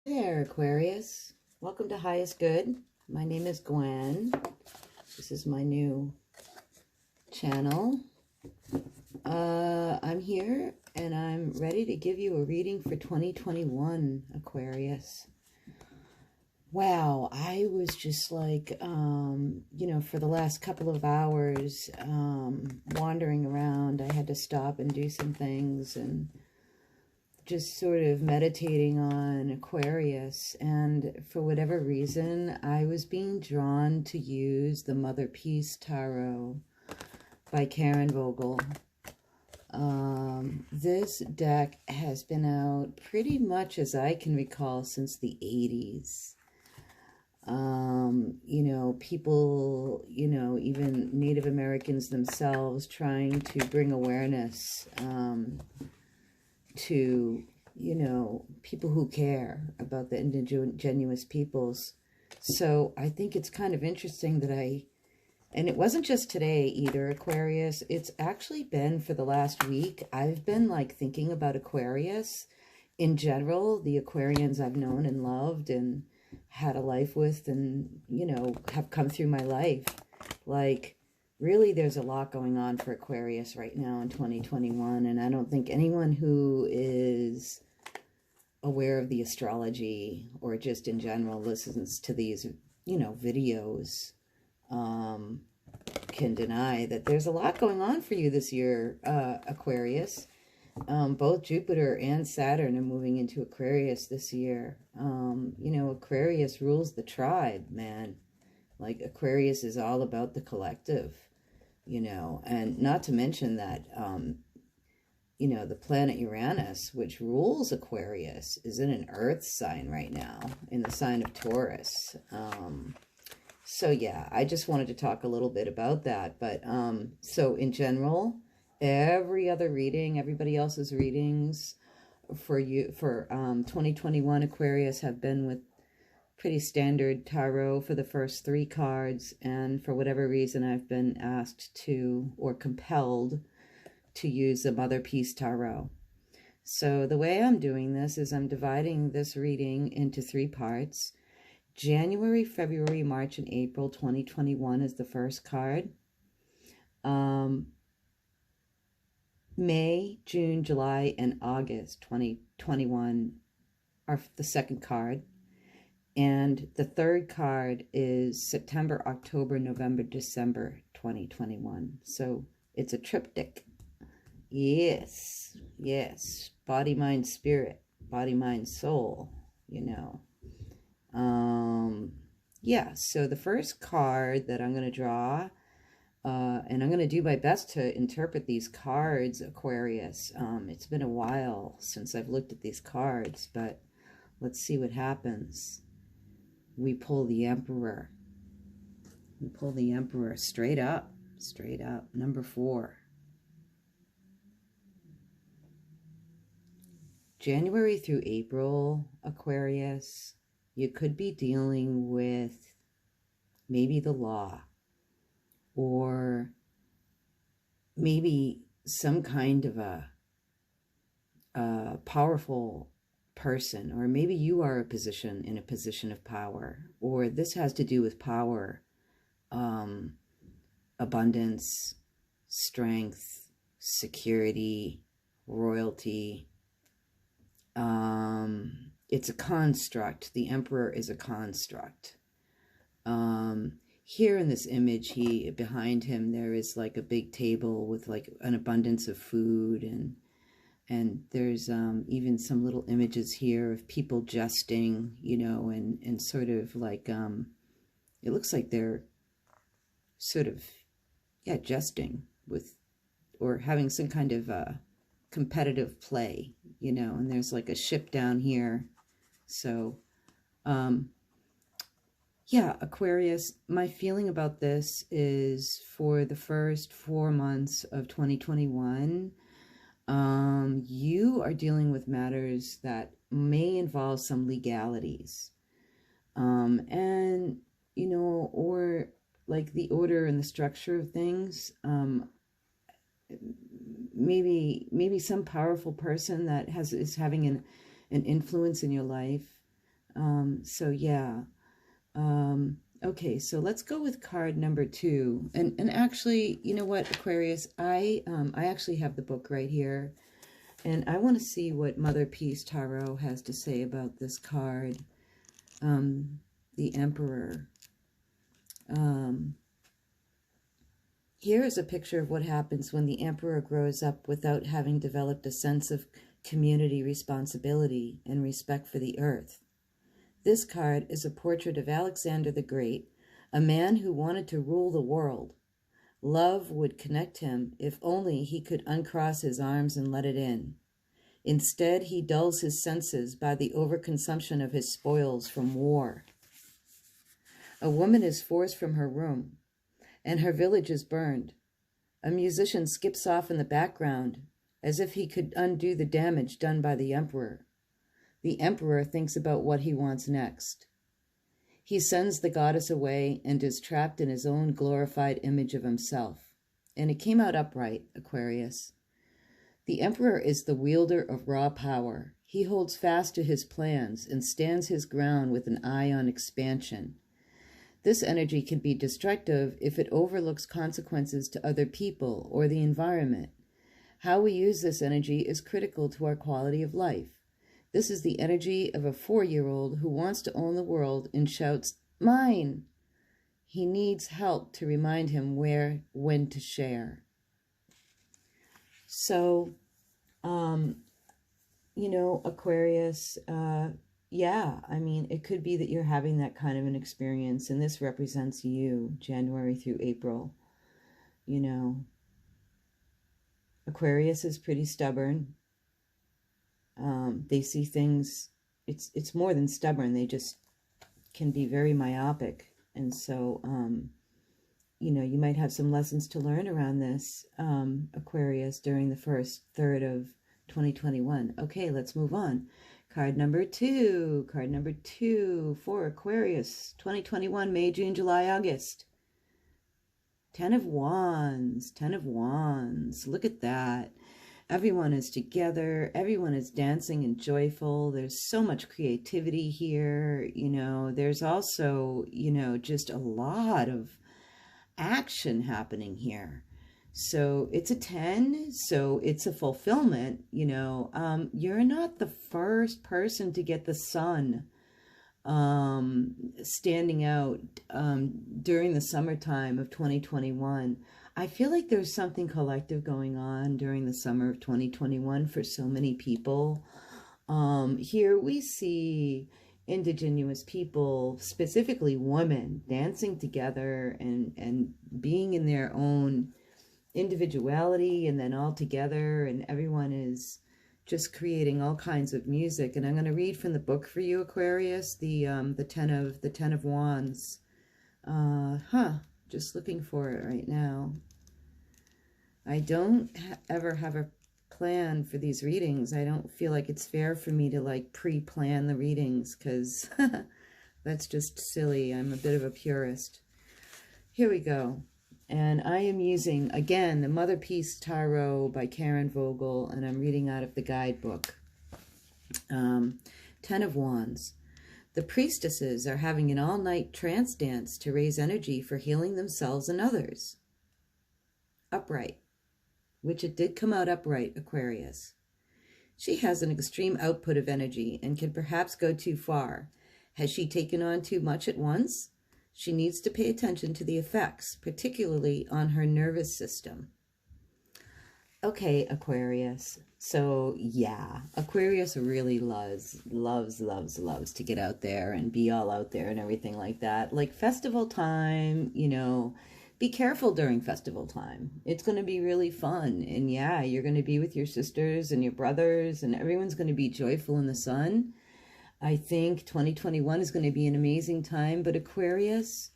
Hey there, Aquarius. Welcome to Highest Good. My name is Gwen. This is my new channel. I'm here and I'm ready to give you a reading for 2021, Aquarius. Wow, I was just like, for the last couple of hours, wandering around. I had to stop and do some things and just sort of meditating on Aquarius, and for whatever reason I was being drawn to use the Mother Peace Tarot by Karen Vogel. This deck has been out pretty much as I can recall since the 80s. People, even Native Americans themselves trying to bring awareness to, people who care about the indigenous peoples. So I think it's kind of interesting that and it wasn't just today either, Aquarius. It's actually been for the last week. I've been like thinking about Aquarius in general, the Aquarians I've known and loved and had a life with and, have come through my life. Like, really, there's a lot going on for Aquarius right now in 2021, and I don't think anyone who is aware of the astrology or just in general listens to these, videos can deny that there's a lot going on for you this year, Aquarius. Both Jupiter and Saturn are moving into Aquarius this year. Aquarius rules the tribe, man. Like, Aquarius is all about the collective, and not to mention that, the planet Uranus, which rules Aquarius, is in an earth sign right now, in the sign of Taurus. So yeah, I just wanted to talk a little bit about that. But so in general, everybody else's readings for 2021 Aquarius have been with pretty standard tarot for the first 3 cards, and for whatever reason I've been asked to, or compelled to, use the Mother Peace Tarot. So the way I'm doing this is I'm dividing this reading into 3 parts. January, February, March, and April 2021 is the first card. May, June, July, and August 2021 are the second card. And the third card is September, October, November, December 2021. So it's a triptych. Yes, yes. Body, mind, spirit. Body, mind, soul, Yeah, so the first card that I'm going to draw, and I'm going to do my best to interpret these cards, Aquarius. It's been a while since I've looked at these cards, but let's see what happens. We pull the Emperor. We pull the Emperor straight up, number 4. January through April, Aquarius, you could be dealing with maybe the law, or maybe some kind of a powerful person, or maybe you are in a position of power, or this has to do with power, abundance, strength, security, royalty. It's a construct. The Emperor is a construct. Here in this image, behind him there is like a big table with like an abundance of food, and there's even some little images here of people jesting, and sort of like it looks like they're sort of jesting with, or having some kind of competitive play, and there's like a ship down here. So yeah, Aquarius, my feeling about this is for the first 4 months of 2021, you are dealing with matters that may involve some legalities, and, or like the order and the structure of things. Maybe some powerful person that is having an influence in your life So yeah. Okay, so let's go with card number 2. And actually, you know what, Aquarius, I actually have the book right here, and I want to see what Mother Peace Tarot has to say about this card, the Emperor. Here is a picture of what happens when the Emperor grows up without having developed a sense of community responsibility and respect for the earth. This card is a portrait of Alexander the Great, a man who wanted to rule the world. Love would connect him if only he could uncross his arms and let it in. Instead, he dulls his senses by the overconsumption of his spoils from war. A woman is forced from her room, and her village is burned. A musician skips off in the background, as if he could undo the damage done by the emperor. The emperor thinks about what he wants next. He sends the goddess away and is trapped in his own glorified image of himself. And it came out upright, Aquarius. The emperor is the wielder of raw power. He holds fast to his plans and stands his ground with an eye on expansion. This energy can be destructive if it overlooks consequences to other people or the environment. How we use this energy is critical to our quality of life. This is the energy of a 4-year-old who wants to own the world and shouts, "Mine!" He needs help to remind him when to share. So, you know, Aquarius, yeah, I mean, it could be that you're having that kind of an experience, and this represents you, January through April. You know, Aquarius is pretty stubborn. They see things, it's more than stubborn, they just can be very myopic. And so, you know, you might have some lessons to learn around this, Aquarius, during the first third of 2021. Okay, let's move on. Card number 2. Card number 2 for Aquarius, 2021, May, June, July, August. 10 of Wands. 10 of Wands. Look at that. Everyone is together. Everyone is dancing and joyful. There's so much creativity here. You know, there's also, you know, just a lot of action happening here. So it's a 10, so it's a fulfillment. You know, you're not the first person to get the sun standing out during the summertime of 2021. I feel like there's something collective going on during the summer of 2021 for so many people. Here we see indigenous people, specifically women, dancing together and being in their own individuality, and then all together, and everyone is just creating all kinds of music. And I'm going to read from the book for you, Aquarius, the 10 of Wands. Just looking for it right now. I don't ever have a plan for these readings. I don't feel like it's fair for me to like pre-plan the readings, because that's just silly. I'm a bit of a purist. Here we go. And I am using, again, the Mother Peace Tarot by Karen Vogel, and I'm reading out of the guidebook. 10 of Wands. The priestesses are having an all-night trance dance to raise energy for healing themselves and others. Upright, which it did come out upright, Aquarius. She has an extreme output of energy and can perhaps go too far. Has she taken on too much at once? She needs to pay attention to the effects, particularly on her nervous system. Okay, Aquarius. So, yeah, Aquarius really loves to get out there and be all out there and everything like that. Like festival time, you know, be careful during festival time. It's going to be really fun. And yeah, you're going to be with your sisters and your brothers, and everyone's going to be joyful in the sun. I think 2021 is going to be an amazing time, but Aquarius,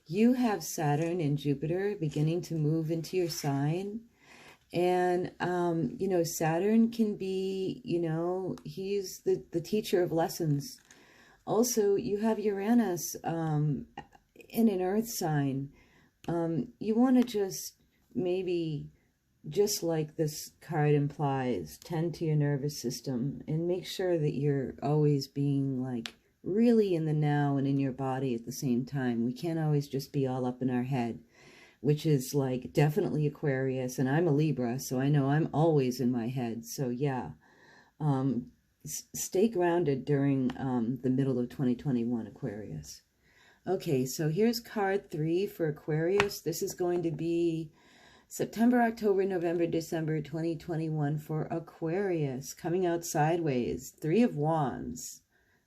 you have Saturn and Jupiter beginning to move into your sign. And, you know, Saturn can be, you know, he's the teacher of lessons. Also, you have Uranus in an earth sign. You want to just maybe, just like this card implies, tend to your nervous system and make sure that you're always being like really in the now and in your body at the same time. We can't always just be all up in our head, which is like definitely Aquarius. And I'm a Libra, so I know I'm always in my head. So yeah, stay grounded during the middle of 2021, Aquarius. Okay, so here's card 3 for Aquarius. This is going to be September, October, November, December 2021 for Aquarius. Coming out sideways. 3 of Wands.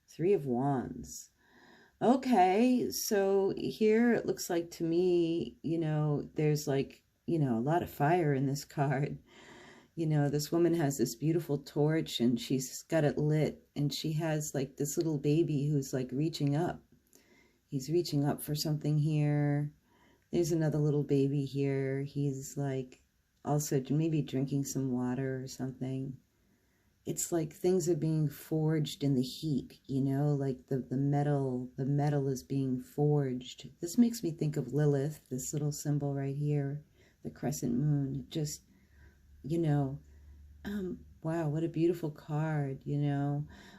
3 of Wands. Okay, so here it looks like to me, there's like, a lot of fire in this card. This woman has this beautiful torch and she's got it lit, and she has like this little baby who's like reaching up. He's reaching up for something here. There's another little baby here. He's like also maybe drinking some water or something. It's like things are being forged in the heat, like the metal is being forged. This makes me think of Lilith, this little symbol right here, the crescent moon. Just, wow, what a beautiful card,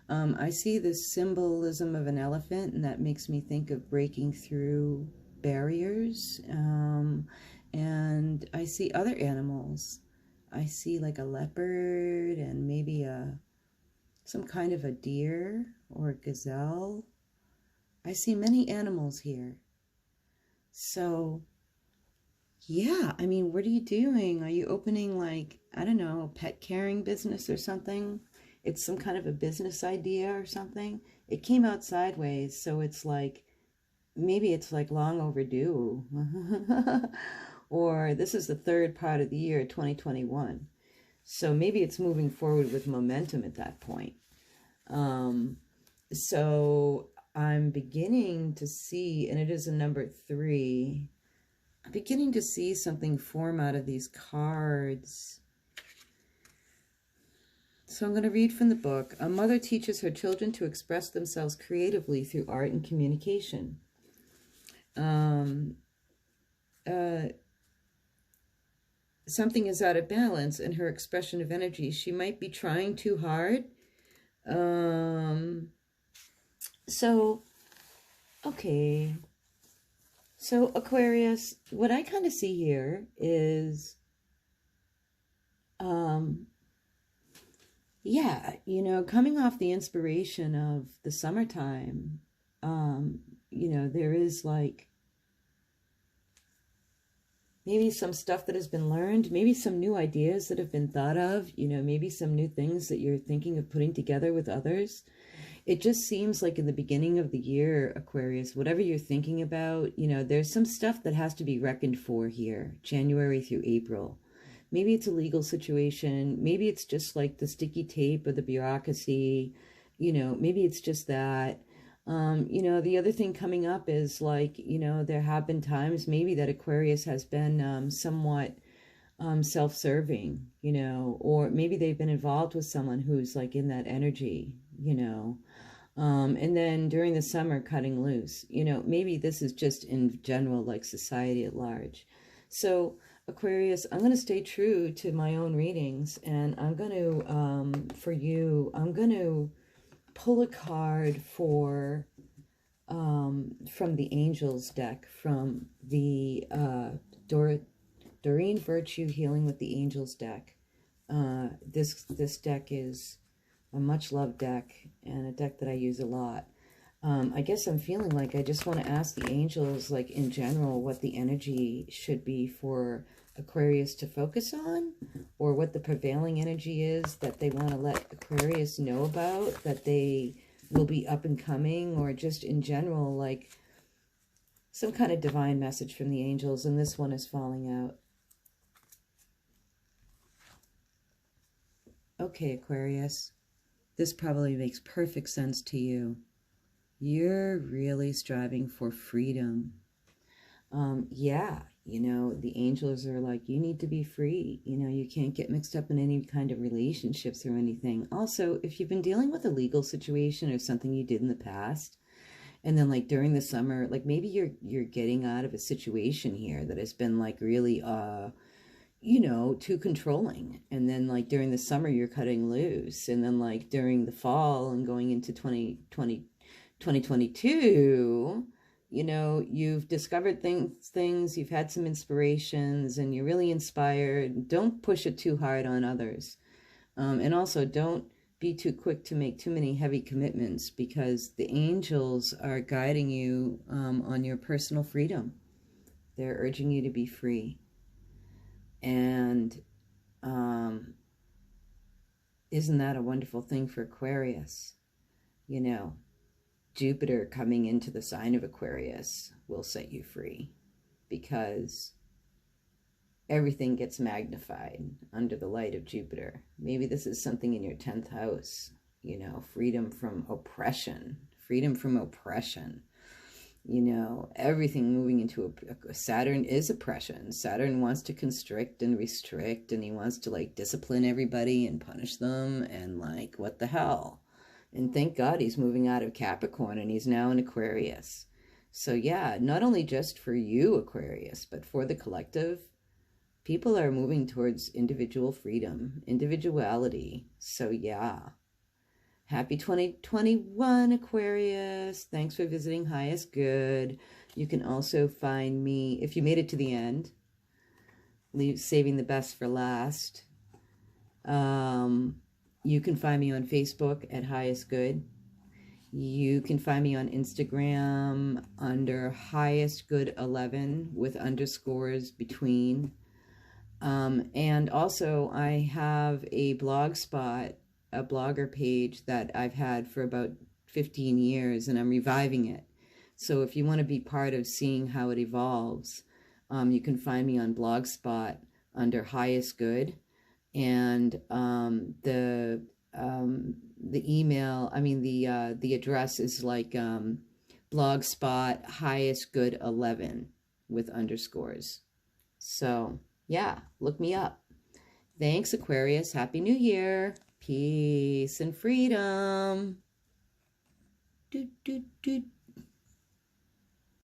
I see this symbolism of an elephant, and that makes me think of breaking through barriers. And I see other animals. I see like a leopard and maybe some kind of a deer or a gazelle. I see many animals here. So yeah, I mean, what are you doing? Are you opening like, I don't know, a pet caring business or something? It's some kind of a business idea or something. It came out sideways, so it's like, maybe it's like long overdue. Or this is the third part of the year, 2021. So maybe it's moving forward with momentum at that point. So I'm beginning to see, and it is a number 3, I'm beginning to see something form out of these cards. So I'm going to read from the book. A mother teaches her children to express themselves creatively through art and communication. Something is out of balance in her expression of energy. She might be trying too hard. Okay. So Aquarius, what I kind of see here is, yeah, coming off the inspiration of the summertime, there is like maybe some stuff that has been learned, maybe some new ideas that have been thought of, maybe some new things that you're thinking of putting together with others. It just seems like in the beginning of the year, Aquarius, whatever you're thinking about, there's some stuff that has to be reckoned for here, January through April. Maybe it's a legal situation. Maybe it's just like the sticky tape or the bureaucracy. Maybe it's just that. The other thing coming up is like, there have been times maybe that Aquarius has been somewhat self-serving, or maybe they've been involved with someone who's like in that energy, and then during the summer cutting loose, maybe this is just in general, like society at large. So Aquarius, I'm going to stay true to my own readings, and I'm going to, for you, I'm going to pull a card for, from the Angels deck, from the Doreen Virtue Healing with the Angels deck. This deck is a much loved deck and a deck that I use a lot. I guess I'm feeling like I just want to ask the angels, like in general, what the energy should be for Aquarius to focus on, or what the prevailing energy is that they want to let Aquarius know about, that they will be up and coming, or just in general, like some kind of divine message from the angels. And this one is falling out. Okay, Aquarius, this probably makes perfect sense to you. You're really striving for freedom. Yeah, the angels are like, you need to be free. You can't get mixed up in any kind of relationships or anything. Also, if you've been dealing with a legal situation or something you did in the past, and then like during the summer, like maybe you're getting out of a situation here that has been like really, too controlling. And then like during the summer, you're cutting loose. And then like during the fall and going into 2020, 2022, you know, you've discovered things, you've had some inspirations, and you're really inspired. Don't push it too hard on others. And also, don't be too quick to make too many heavy commitments, because the angels are guiding you on your personal freedom. They're urging you to be free. And isn't that a wonderful thing for Aquarius? You know, Jupiter coming into the sign of Aquarius will set you free, because everything gets magnified under the light of Jupiter. Maybe this is something in your 10th house, you know, freedom from oppression, you know, everything moving into Saturn is oppression. Saturn wants to constrict and restrict, and he wants to like discipline everybody and punish them, and like, what the hell? And thank God he's moving out of Capricorn and he's now in Aquarius. So yeah, not only just for you, Aquarius, but for the collective, people are moving towards individual freedom, individuality. So yeah. Happy 2021, Aquarius. Thanks for visiting Highest Good. You can also find me, if you made it to the end, saving the best for last. You can find me on Facebook at Highest Good. You can find me on Instagram under Highest Good 11 with underscores between. And also I have a blog spot, a blogger page that I've had for about 15 years, and I'm reviving it. So if you want to be part of seeing how it evolves, you can find me on Blogspot under Highest Good. And the email, I mean, the address is like Blogspot Highest Good 11 with underscores. So yeah, look me up. Thanks, Aquarius. Happy New Year. Peace and freedom. Do, do, do,